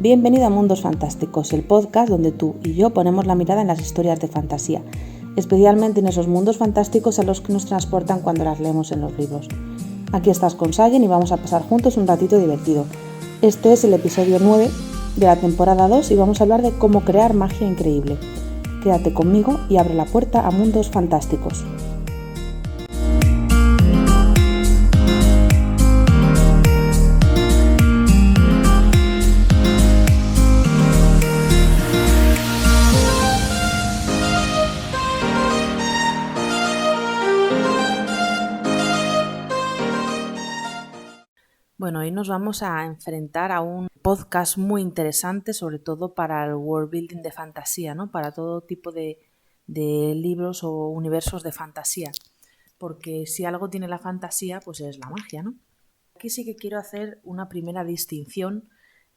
Bienvenido a Mundos Fantásticos, el podcast donde tú y yo ponemos la mirada en las historias de fantasía, especialmente en esos mundos fantásticos a los que nos transportan cuando las leemos en los libros. Aquí estás con Sayen y vamos a pasar juntos un ratito divertido. Este es el episodio 9 de la temporada 2 y vamos a hablar de cómo crear magia increíble. Quédate conmigo y abre la puerta a Mundos Fantásticos. Bueno, hoy nos vamos a enfrentar a un podcast muy interesante, sobre todo para el world building de fantasía, ¿no? Para todo tipo de libros o universos de fantasía. Porque si algo tiene la fantasía, pues es la magia, ¿no? Aquí sí que quiero hacer una primera distinción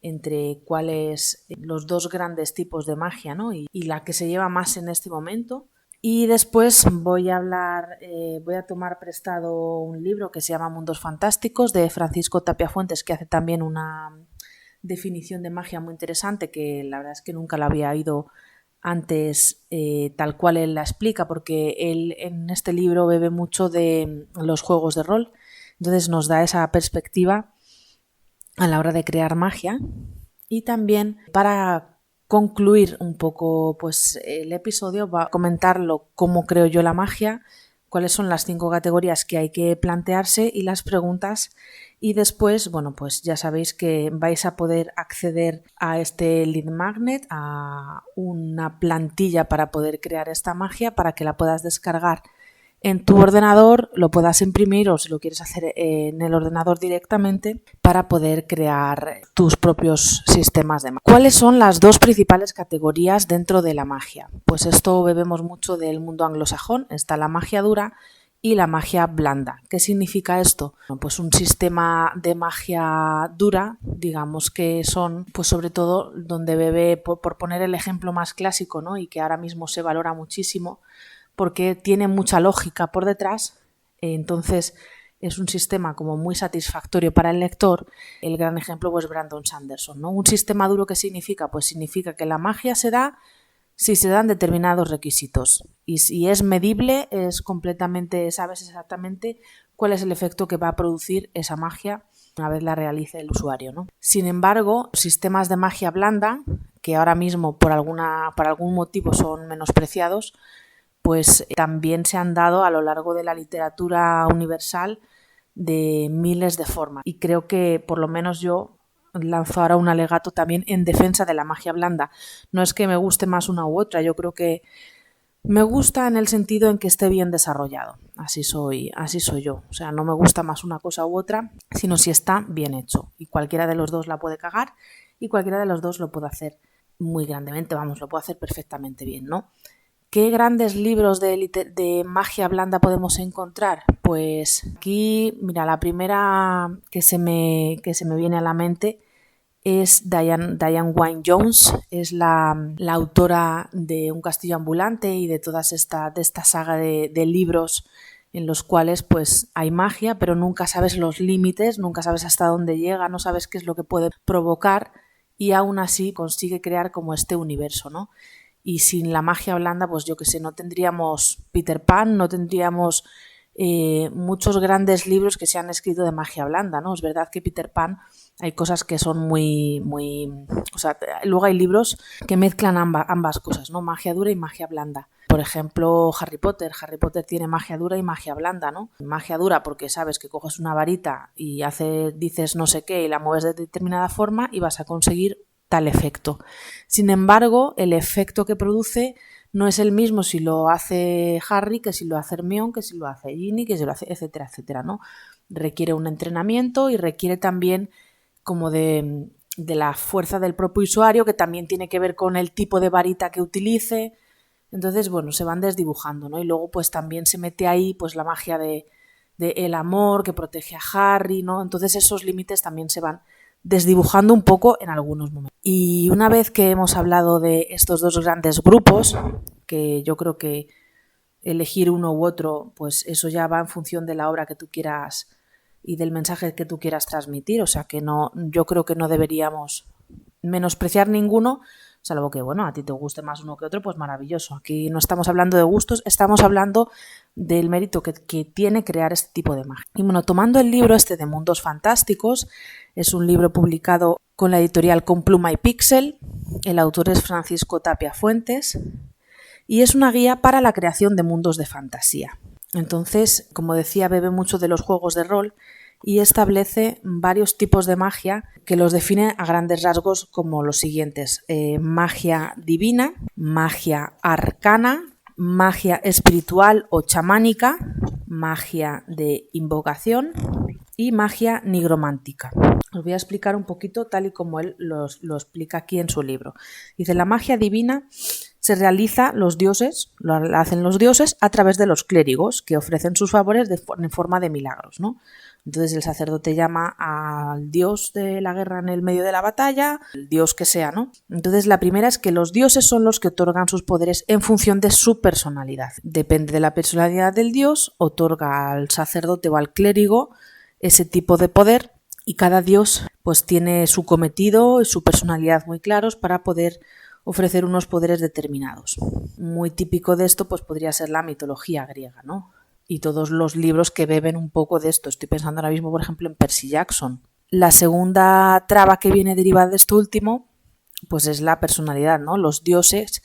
entre cuáles los dos grandes tipos de magia, ¿no? Y la que se lleva más en este momento. Y después voy a tomar prestado un libro que se llama Mundos Fantásticos de Francisco Tapia Fuentes, que hace también una definición de magia muy interesante, que la verdad es que nunca la había oído antes tal cual él la explica, porque él en este libro bebe mucho de los juegos de rol, entonces nos da esa perspectiva a la hora de crear magia. Y también para concluir un poco pues el episodio va a comentarlo cómo creo yo la magia, cuáles son las 5 categorías que hay que plantearse y las preguntas, y después, bueno, pues ya sabéis que vais a poder acceder a este lead magnet, a una plantilla para poder crear esta magia, para que la puedas descargar en tu ordenador, lo puedas imprimir o si lo quieres hacer en el ordenador directamente para poder crear tus propios sistemas de magia. ¿Cuáles son las dos principales categorías dentro de la magia? Pues esto bebemos mucho del mundo anglosajón, está la magia dura y la magia blanda. ¿Qué significa esto? Bueno, pues un sistema de magia dura, digamos que son, pues sobre todo donde bebe, por poner el ejemplo más clásico, ¿no? Y que ahora mismo se valora muchísimo, porque tiene mucha lógica por detrás, entonces es un sistema como muy satisfactorio para el lector. El gran ejemplo pues Brandon Sanderson, ¿no? Un sistema duro, ¿qué significa? Pues significa que la magia se da si se dan determinados requisitos y si es medible, sabes exactamente cuál es el efecto que va a producir esa magia una vez la realice el usuario, ¿no? Sin embargo, sistemas de magia blanda, que ahora mismo por algún motivo son menospreciados, pues también se han dado a lo largo de la literatura universal de miles de formas. Y creo que por lo menos yo lanzo ahora un alegato también en defensa de la magia blanda. No es que me guste más una u otra, yo creo que me gusta en el sentido en que esté bien desarrollado. Así soy yo. O sea, no me gusta más una cosa u otra, sino si está bien hecho. Y cualquiera de los dos la puede cagar y cualquiera de los dos lo puede hacer muy grandemente, lo puede hacer perfectamente bien, ¿no? ¿Qué grandes libros de magia blanda podemos encontrar? Pues aquí, mira, la primera que se me viene a la mente es Diane Wynne Jones, es la autora de Un castillo ambulante y de toda esta saga de libros en los cuales pues hay magia, pero nunca sabes los límites, nunca sabes hasta dónde llega, no sabes qué es lo que puede provocar, y aún así consigue crear como este universo, ¿no? Y sin la magia blanda, pues yo que sé, no tendríamos Peter Pan, no tendríamos muchos grandes libros que se han escrito de magia blanda, ¿no? Es verdad que Peter Pan hay cosas que son muy... O sea, luego hay libros que mezclan ambas cosas, ¿no? Magia dura y magia blanda. Por ejemplo, Harry Potter. Harry Potter tiene magia dura y magia blanda, ¿no? Magia dura porque sabes que coges una varita y dices no sé qué y la mueves de determinada forma y vas a conseguir tal efecto. Sin embargo, el efecto que produce no es el mismo si lo hace Harry que si lo hace Hermione, que si lo hace Ginny, que si lo hace etcétera, etcétera, ¿no? Requiere un entrenamiento y requiere también como de la fuerza del propio usuario, que también tiene que ver con el tipo de varita que utilice. Entonces, bueno, se van desdibujando, ¿no? Y luego pues también se mete ahí pues la magia de el amor que protege a Harry, ¿no? Entonces esos límites también se van desdibujando un poco en algunos momentos. Y una vez que hemos hablado de estos dos grandes grupos, que yo creo que elegir uno u otro, pues eso ya va en función de la obra que tú quieras y del mensaje que tú quieras transmitir, o sea que no, yo creo que no deberíamos menospreciar ninguno, salvo que, bueno, a ti te guste más uno que otro, pues maravilloso. Aquí no estamos hablando de gustos, estamos hablando del mérito que tiene crear este tipo de magia. Y bueno, tomando el libro este de Mundos Fantásticos, es un libro publicado con la editorial Con Pluma y Píxel, el autor es Francisco Tapia Fuentes, y es una guía para la creación de mundos de fantasía. Entonces, como decía, bebe mucho de los juegos de rol y establece varios tipos de magia que los define a grandes rasgos como los siguientes: magia divina, magia arcana, magia espiritual o chamánica, magia de invocación y magia nigromántica. Os voy a explicar un poquito tal y como él lo explica aquí en su libro. Dice, la magia divina se realiza lo hacen los dioses a través de los clérigos que ofrecen sus favores en forma de milagros, ¿no? Entonces el sacerdote llama al dios de la guerra en el medio de la batalla, el dios que sea, ¿no? Entonces la primera es que los dioses son los que otorgan sus poderes en función de su personalidad. Depende de la personalidad del dios, otorga al sacerdote o al clérigo ese tipo de poder y cada dios pues tiene su cometido y su personalidad muy claros para poder ofrecer unos poderes determinados. Muy típico de esto pues podría ser la mitología griega, ¿no? Y todos los libros que beben un poco de esto. Estoy pensando ahora mismo, por ejemplo, en Percy Jackson. La segunda traba que viene derivada de esto último pues es la personalidad, ¿no? Los dioses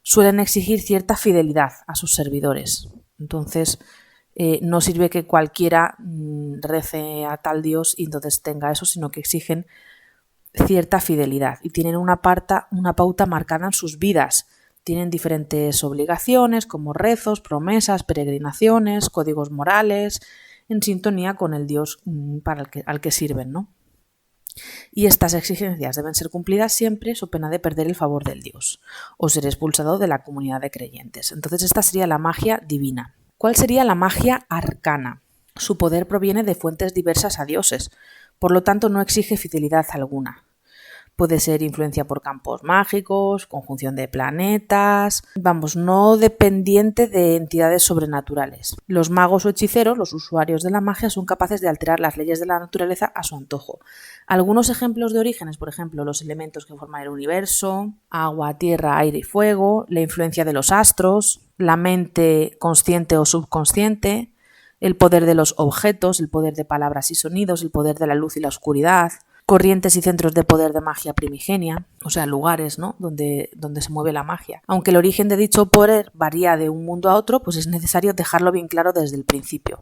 suelen exigir cierta fidelidad a sus servidores. Entonces, no sirve que cualquiera rece a tal dios y entonces tenga eso, sino que exigen cierta fidelidad y tienen una pauta marcada en sus vidas. Tienen diferentes obligaciones como rezos, promesas, peregrinaciones, códigos morales, en sintonía con el dios al que sirven, ¿no? Y estas exigencias deben ser cumplidas siempre so pena de perder el favor del dios o ser expulsado de la comunidad de creyentes. Entonces esta sería la magia divina. ¿Cuál sería la magia arcana? Su poder proviene de fuentes diversas a dioses, por lo tanto no exige fidelidad alguna. Puede ser influencia por campos mágicos, conjunción de planetas, no dependiente de entidades sobrenaturales. Los magos o hechiceros, los usuarios de la magia, son capaces de alterar las leyes de la naturaleza a su antojo. Algunos ejemplos de orígenes, por ejemplo, los elementos que forman el universo, agua, tierra, aire y fuego, la influencia de los astros, la mente consciente o subconsciente, el poder de los objetos, el poder de palabras y sonidos, el poder de la luz y la oscuridad, corrientes y centros de poder de magia primigenia, o sea, lugares, ¿no?, donde se mueve la magia. Aunque el origen de dicho poder varía de un mundo a otro, pues es necesario dejarlo bien claro desde el principio,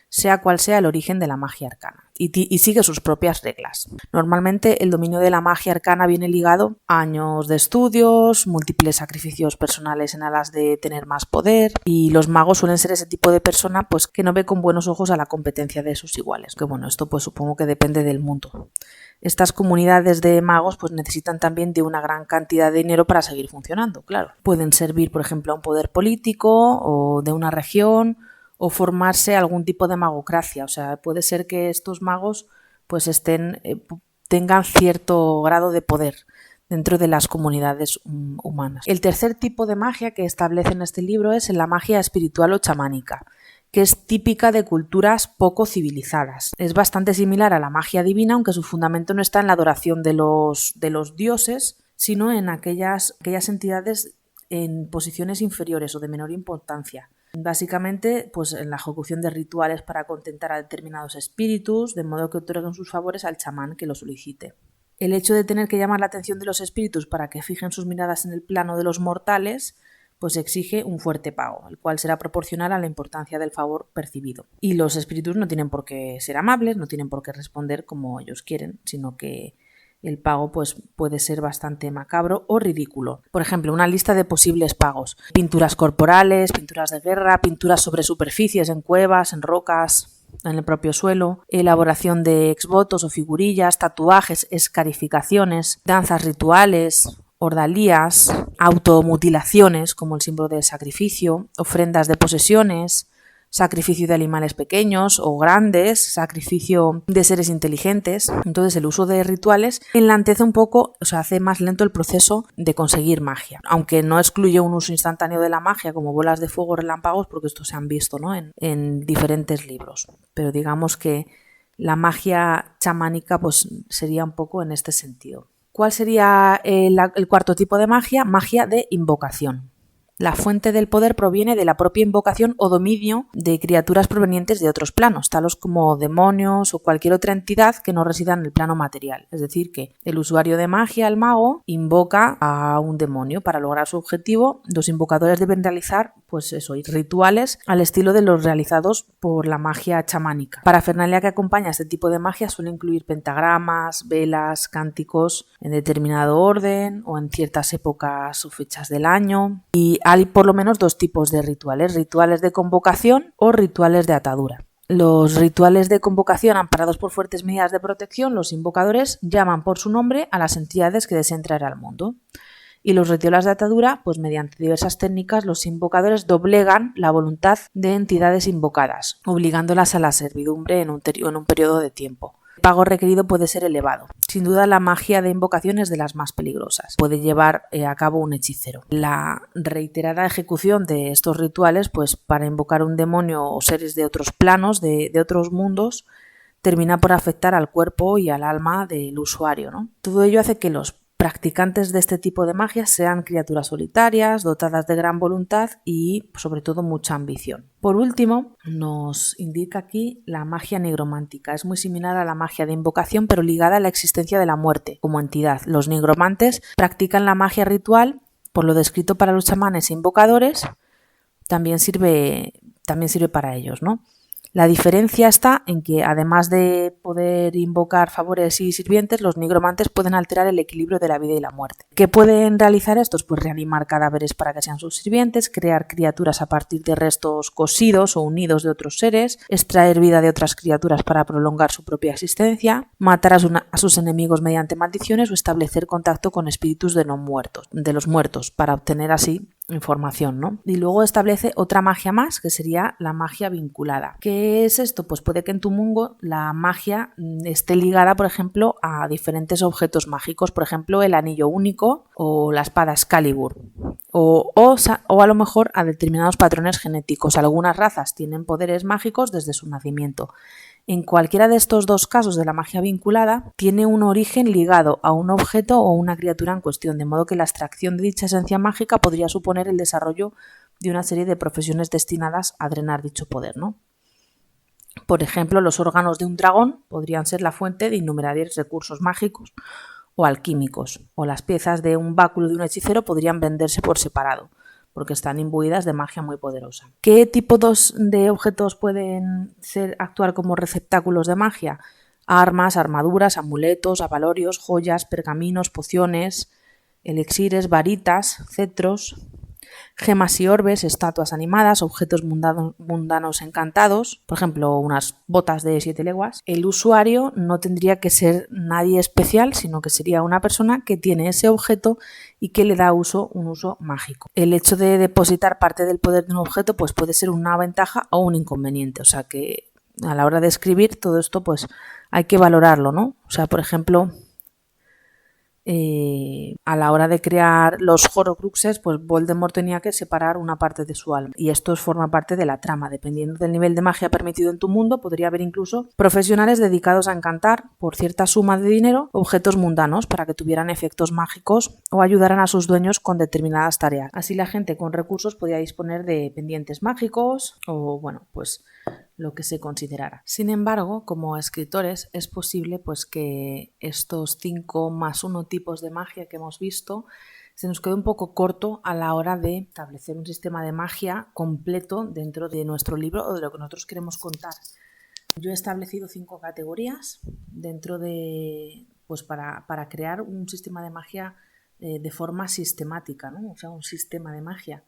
sea cual sea el origen de la magia arcana, y sigue sus propias reglas. Normalmente el dominio de la magia arcana viene ligado a años de estudios, múltiples sacrificios personales en aras de tener más poder, y los magos suelen ser ese tipo de persona pues que no ve con buenos ojos a la competencia de sus iguales. Que bueno, esto pues supongo que depende del mundo. Estas comunidades de magos pues necesitan también de una gran cantidad de dinero para seguir funcionando, claro. Pueden servir, por ejemplo, a un poder político o de una región, o formarse algún tipo de magocracia. O sea, puede ser que estos magos pues tengan cierto grado de poder dentro de las comunidades humanas. El tercer tipo de magia que establece en este libro es la magia espiritual o chamánica, que es típica de culturas poco civilizadas. Es bastante similar a la magia divina, aunque su fundamento no está en la adoración de los dioses, sino en aquellas entidades en posiciones inferiores o de menor importancia. Básicamente, pues en la ejecución de rituales para contentar a determinados espíritus, de modo que otorguen sus favores al chamán que lo solicite. El hecho de tener que llamar la atención de los espíritus para que fijen sus miradas en el plano de los mortales pues exige un fuerte pago, el cual será proporcional a la importancia del favor percibido. Y los espíritus no tienen por qué ser amables, no tienen por qué responder como ellos quieren, sino que el pago pues puede ser bastante macabro o ridículo. Por ejemplo, una lista de posibles pagos: pinturas corporales, pinturas de guerra, pinturas sobre superficies, en cuevas, en rocas, en el propio suelo, elaboración de exvotos o figurillas, tatuajes, escarificaciones, danzas rituales, ordalías, automutilaciones como el símbolo del sacrificio, ofrendas de posesiones, sacrificio de animales pequeños o grandes, sacrificio de seres inteligentes. Entonces el uso de rituales enlentece un poco, o sea, hace más lento el proceso de conseguir magia, aunque no excluye un uso instantáneo de la magia como bolas de fuego, relámpagos, porque estos se han visto, ¿no?, en diferentes libros. Pero digamos que la magia chamánica pues sería un poco en este sentido. ¿Cuál sería el cuarto tipo de magia? Magia de invocación. La fuente del poder proviene de la propia invocación o dominio de criaturas provenientes de otros planos, tales como demonios o cualquier otra entidad que no resida en el plano material. Es decir, que el usuario de magia, el mago, invoca a un demonio. Para lograr su objetivo, los invocadores deben realizar rituales al estilo de los realizados por la magia chamánica. Parafernalia que acompaña a este tipo de magia suele incluir pentagramas, velas, cánticos en determinado orden o en ciertas épocas o fechas del año. Y hay por lo menos dos tipos de rituales: rituales de convocación o rituales de atadura. Los rituales de convocación, amparados por fuertes medidas de protección, los invocadores llaman por su nombre a las entidades que desean traer al mundo. Y los rituales de atadura, pues mediante diversas técnicas, los invocadores doblegan la voluntad de entidades invocadas, obligándolas a la servidumbre en un periodo de tiempo. El pago requerido puede ser elevado. Sin duda, la magia de invocación es de las más peligrosas. Puede llevar a cabo un hechicero. La reiterada ejecución de estos rituales, pues para invocar un demonio o seres de otros planos, de otros mundos, termina por afectar al cuerpo y al alma del usuario, ¿no? Todo ello hace que los practicantes de este tipo de magia sean criaturas solitarias, dotadas de gran voluntad y, sobre todo, mucha ambición. Por último, nos indica aquí la magia nigromántica. Es muy similar a la magia de invocación, pero ligada a la existencia de la muerte como entidad. Los nigromantes practican la magia ritual, por lo descrito para los chamanes e invocadores, también sirve para ellos, ¿no? La diferencia está en que, además de poder invocar favores y sirvientes, los nigromantes pueden alterar el equilibrio de la vida y la muerte. ¿Qué pueden realizar estos? Pues reanimar cadáveres para que sean sus sirvientes, crear criaturas a partir de restos cosidos o unidos de otros seres, extraer vida de otras criaturas para prolongar su propia existencia, matar a sus enemigos mediante maldiciones o establecer contacto con espíritus de los muertos, para obtener así información, ¿no? Y luego establece otra magia más, que sería la magia vinculada. ¿Qué es esto? Pues puede que en tu mundo la magia esté ligada, por ejemplo, a diferentes objetos mágicos, por ejemplo, el anillo único o la espada Excalibur, o a lo mejor a determinados patrones genéticos. Algunas razas tienen poderes mágicos desde su nacimiento. En cualquiera de estos dos casos de la magia vinculada, tiene un origen ligado a un objeto o una criatura en cuestión, de modo que la extracción de dicha esencia mágica podría suponer el desarrollo de una serie de profesiones destinadas a drenar dicho poder, ¿no? Por ejemplo, los órganos de un dragón podrían ser la fuente de innumerables recursos mágicos o alquímicos, o las piezas de un báculo de un hechicero podrían venderse por separado, porque están imbuidas de magia muy poderosa. ¿Qué tipo de objetos pueden actuar como receptáculos de magia? Armas, armaduras, amuletos, abalorios, joyas, pergaminos, pociones, elixires, varitas, cetros, gemas y orbes, estatuas animadas, objetos mundanos encantados, por ejemplo, unas botas de 7 leguas. El usuario no tendría que ser nadie especial, sino que sería una persona que tiene ese objeto y que le da un uso mágico. El hecho de depositar parte del poder de un objeto pues puede ser una ventaja o un inconveniente, o sea que a la hora de escribir todo esto pues hay que valorarlo, ¿no? O sea, por ejemplo, a la hora de crear los Horcruxes, pues Voldemort tenía que separar una parte de su alma, y esto forma parte de la trama. Dependiendo del nivel de magia permitido en tu mundo, podría haber incluso profesionales dedicados a encantar por cierta suma de dinero objetos mundanos para que tuvieran efectos mágicos o ayudaran a sus dueños con determinadas tareas. Así la gente con recursos podía disponer de pendientes mágicos o, bueno, pues lo que se considerara. Sin embargo, como escritores es posible pues que estos 5 más 1 tipos de magia que hemos visto se nos quede un poco corto a la hora de establecer un sistema de magia completo dentro de nuestro libro o de lo que nosotros queremos contar. Yo he establecido 5 categorías dentro de, pues para crear un sistema de magia de forma sistemática, ¿no? O sea, un sistema de magia.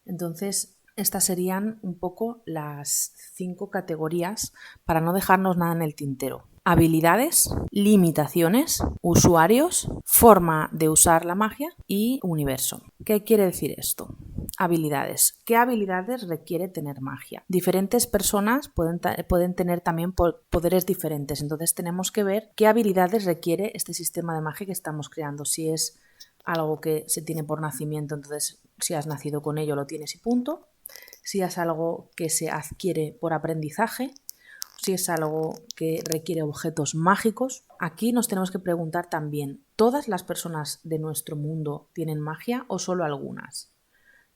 Entonces, estas serían un poco las 5 categorías para no dejarnos nada en el tintero. Habilidades, limitaciones, usuarios, forma de usar la magia y universo. ¿Qué quiere decir esto? Habilidades. ¿Qué habilidades requiere tener magia? Diferentes personas pueden tener también poderes diferentes, entonces tenemos que ver qué habilidades requiere este sistema de magia que estamos creando. Si es algo que se tiene por nacimiento, entonces si has nacido con ello lo tienes y punto. Si es algo que se adquiere por aprendizaje si es algo que requiere objetos mágicos. Aquí nos tenemos que preguntar también, ¿todas las personas de nuestro mundo tienen magia o solo algunas?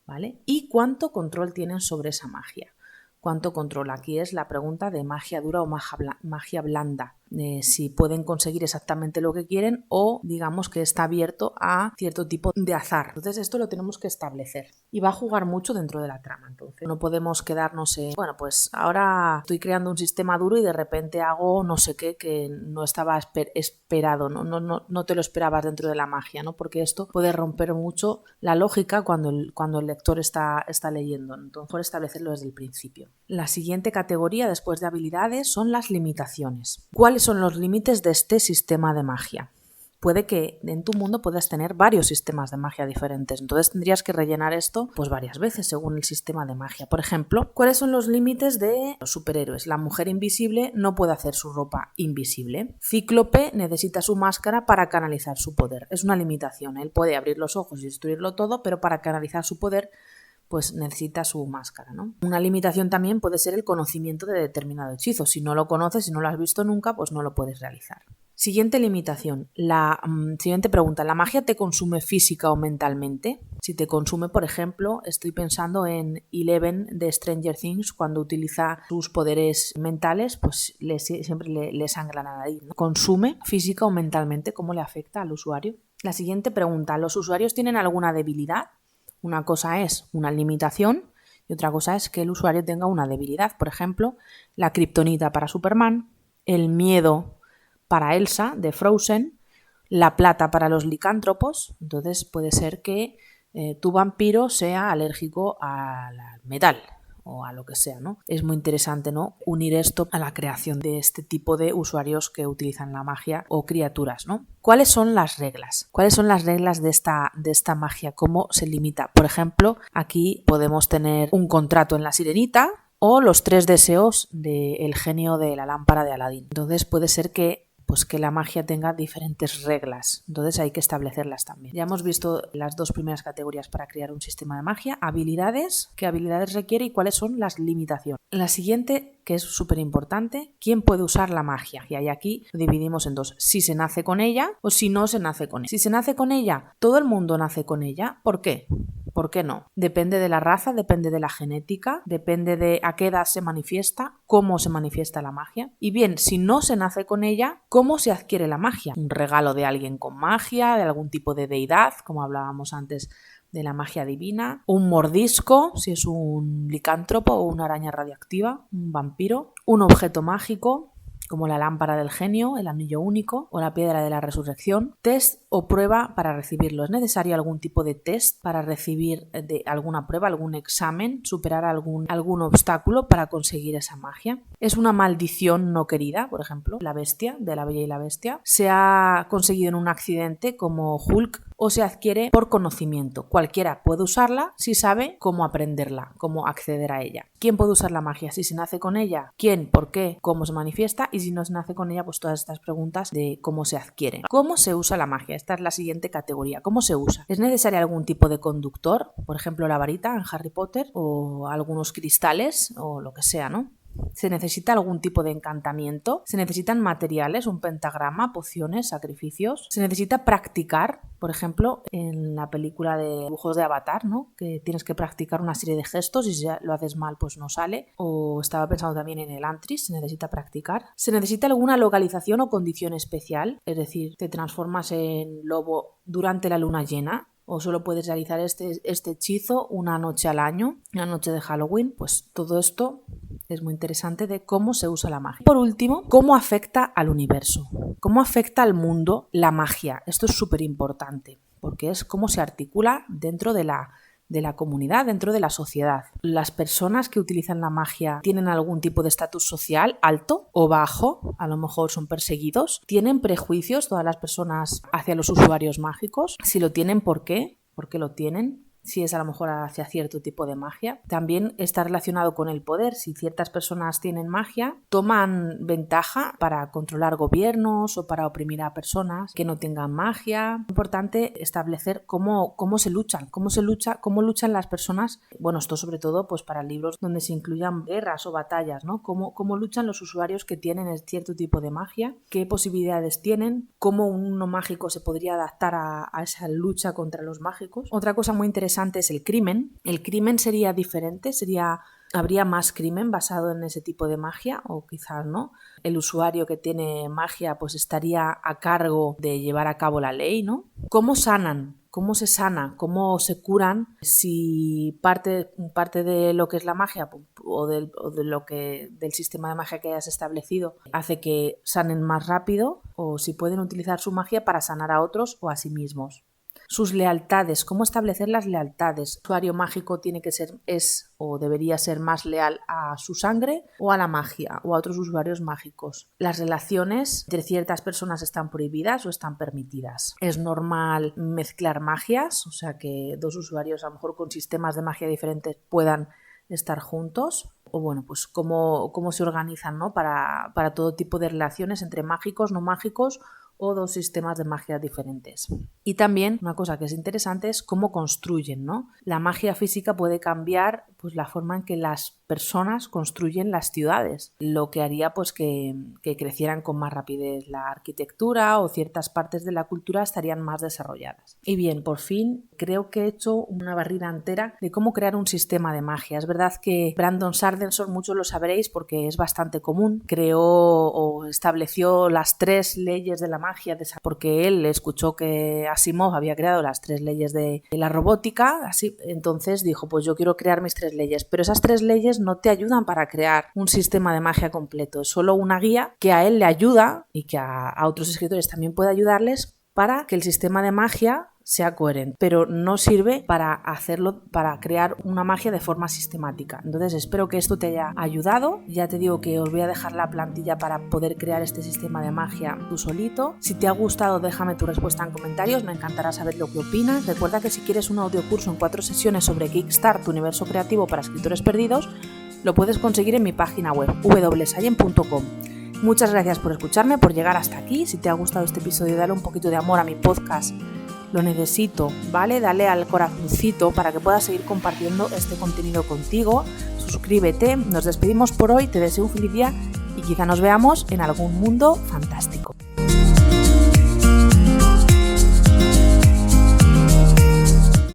¿Vale? ¿Y cuánto control tienen sobre esa magia? ¿Cuánto control? Aquí es la pregunta de magia dura o magia blanda. Si pueden conseguir exactamente lo que quieren o digamos que está abierto a cierto tipo de azar. Entonces esto lo tenemos que establecer y va a jugar mucho dentro de la trama. Entonces no podemos quedarnos en, bueno, pues ahora estoy creando un sistema duro y de repente hago no sé qué que no estaba esperado, no te lo esperabas dentro de la magia, ¿no? Porque esto puede romper mucho la lógica cuando el lector está leyendo. Entonces, por establecerlo desde el principio. La siguiente categoría después de habilidades son las limitaciones. ¿Cuáles son los límites de este sistema de magia? Puede que en tu mundo puedas tener varios sistemas de magia diferentes, entonces tendrías que rellenar esto pues varias veces según el sistema de magia. Por ejemplo, ¿cuáles son los límites de los superhéroes? La mujer invisible no puede hacer su ropa invisible. Cíclope necesita su máscara para canalizar su poder. Es una limitación, él puede abrir los ojos y destruirlo todo, pero para canalizar su poder pues necesita su máscara, ¿no? Una limitación también puede ser el conocimiento de determinado hechizo. Si no lo conoces, si no lo has visto nunca, pues no lo puedes realizar. Siguiente limitación. Siguiente pregunta. ¿La magia te consume física o mentalmente? Si te consume, por ejemplo, estoy pensando en Eleven de Stranger Things, cuando utiliza sus poderes mentales, pues siempre le sangra la nariz, ¿no? ¿Consume física o mentalmente? ¿Cómo le afecta al usuario? La siguiente pregunta. ¿Los usuarios tienen alguna debilidad? Una cosa es una limitación y otra cosa es que el usuario tenga una debilidad. Por ejemplo, la kriptonita para Superman, el miedo para Elsa de Frozen, la plata para los licántropos. Entonces puede ser que tu vampiro sea alérgico al metal o a lo que sea, ¿no? Es muy interesante, ¿no?, unir esto a la creación de este tipo de usuarios que utilizan la magia o criaturas, ¿no? ¿Cuáles son las reglas? ¿Cuáles son las reglas de esta magia? ¿Cómo se limita? Por ejemplo, aquí podemos tener un contrato en La Sirenita o los 3 deseos del genio de la lámpara de Aladín. Entonces puede ser que la magia tenga diferentes reglas, entonces hay que establecerlas también. Ya hemos visto las dos primeras categorías para crear un sistema de magia: habilidades, qué habilidades requiere y cuáles son las limitaciones. La siguiente, que es súper importante, ¿quién puede usar la magia? Y aquí lo dividimos en dos: si se nace con ella o si no se nace con ella. Si se nace con ella, todo el mundo nace con ella. ¿Por qué? ¿Por qué no? Depende de la raza, depende de la genética, depende de a qué edad se manifiesta, cómo se manifiesta la magia. Y bien, si no se nace con ella, ¿cómo se adquiere la magia? Un regalo de alguien con magia, de algún tipo de deidad, como hablábamos antes de la magia divina, un mordisco, si es un licántropo o una araña radioactiva, un vampiro, un objeto mágico, como la lámpara del genio, el anillo único o la piedra de la resurrección. Test o prueba para recibirlo. ¿Es necesario algún tipo de test para recibir de alguna prueba, algún examen, superar algún obstáculo para conseguir esa magia? ¿Es una maldición no querida? Por ejemplo, la bestia de La Bella y la Bestia. ¿Se ha conseguido en un accidente como Hulk o se adquiere por conocimiento? Cualquiera puede usarla si sabe cómo aprenderla, cómo acceder a ella. ¿Quién puede usar la magia? Si se nace con ella, ¿quién? ¿Por qué? ¿Cómo se manifiesta? Y si no se nace con ella, pues todas estas preguntas de cómo se adquiere. ¿Cómo se usa la magia? Esta es la siguiente categoría. ¿Cómo se usa? ¿Es necesario algún tipo de conductor? Por ejemplo, la varita en Harry Potter o algunos cristales o lo que sea, ¿no? ¿Se necesita algún tipo de encantamiento? ¿Se necesitan materiales, un pentagrama, pociones, sacrificios? ¿Se necesita practicar? Por ejemplo, en la película de dibujos de Avatar, ¿no?, que tienes que practicar una serie de gestos y si lo haces mal pues no sale. O estaba pensando también en el Antris, se necesita practicar. ¿Se necesita alguna localización o condición especial? Es decir, ¿te transformas en lobo durante la luna llena? ¿O solo puedes realizar este hechizo una noche al año, una noche de Halloween? Pues todo esto es muy interesante de cómo se usa la magia. Por último, ¿cómo afecta al universo? ¿Cómo afecta al mundo la magia? Esto es súper importante porque es cómo se articula dentro de la comunidad, dentro de la sociedad. ¿Las personas que utilizan la magia tienen algún tipo de estatus social alto o bajo? A lo mejor son perseguidos. ¿Tienen prejuicios todas las personas hacia los usuarios mágicos? Si lo tienen, ¿por qué? ¿Por qué lo tienen? si es a lo mejor hacia cierto tipo de magia. También está relacionado con el poder. Si ciertas personas tienen magia, toman ventaja para controlar gobiernos o para oprimir a personas que no tengan magia. Es importante establecer cómo se luchan, cómo luchan las personas. Bueno, esto sobre todo pues para libros donde se incluyan guerras o batallas, ¿no? Cómo luchan los usuarios que tienen cierto tipo de magia, qué posibilidades tienen, cómo uno mágico se podría adaptar a esa lucha contra los mágicos. Otra cosa muy interesante es el crimen. El crimen sería diferente, habría más crimen basado en ese tipo de magia o quizás no. El usuario que tiene magia pues estaría a cargo de llevar a cabo la ley, ¿no? ¿Cómo sanan? ¿Cómo se sana? ¿Cómo se curan? Si parte de lo que es la magia o del sistema de magia que hayas establecido hace que sanen más rápido, o si pueden utilizar su magia para sanar a otros o a sí mismos. Sus lealtades, cómo establecer las lealtades. El usuario mágico o debería ser más leal a su sangre o a la magia o a otros usuarios mágicos. Las relaciones entre ciertas personas están prohibidas o están permitidas. Es normal mezclar magias, o sea que dos usuarios a lo mejor con sistemas de magia diferentes puedan estar juntos. O bueno, pues cómo se organizan, ¿no? para todo tipo de relaciones entre mágicos, no mágicos o dos sistemas de magia diferentes. Y también una cosa que es interesante es cómo construyen, ¿no? La magia física puede cambiar pues la forma en que las personas construyen las ciudades, lo que haría pues que crecieran con más rapidez la arquitectura o ciertas partes de la cultura estarían más desarrolladas. Y bien, por fin creo que he hecho una barrida entera de cómo crear un sistema de magia. Es verdad que Brandon Sanderson, muchos lo sabréis porque es bastante común, creó o estableció las 3 leyes de la magia porque él escuchó que Asimov había creado las 3 leyes de la robótica, así, entonces dijo pues yo quiero crear mis 3 leyes, pero esas 3 leyes no te ayudan para crear un sistema de magia completo, es solo una guía que a él le ayuda y que a otros escritores también puede ayudarles para que el sistema de magia sea coherente, pero no sirve para crear una magia de forma sistemática. Entonces espero que esto te haya ayudado. Ya te digo que os voy a dejar la plantilla para poder crear este sistema de magia tú solito. Si te ha gustado, déjame tu respuesta en comentarios, me encantará saber lo que opinas. Recuerda que si quieres un audiocurso en 4 sesiones sobre Kickstart, tu universo creativo para escritores perdidos, lo puedes conseguir en mi página web www.sayen.com. Muchas gracias por escucharme, por llegar hasta aquí. Si te ha gustado este episodio, dale un poquito de amor a mi podcast. Lo necesito, ¿vale? Dale al corazoncito para que puedas seguir compartiendo este contenido contigo. Suscríbete. Nos despedimos por hoy. Te deseo un feliz día y quizá nos veamos en algún mundo fantástico.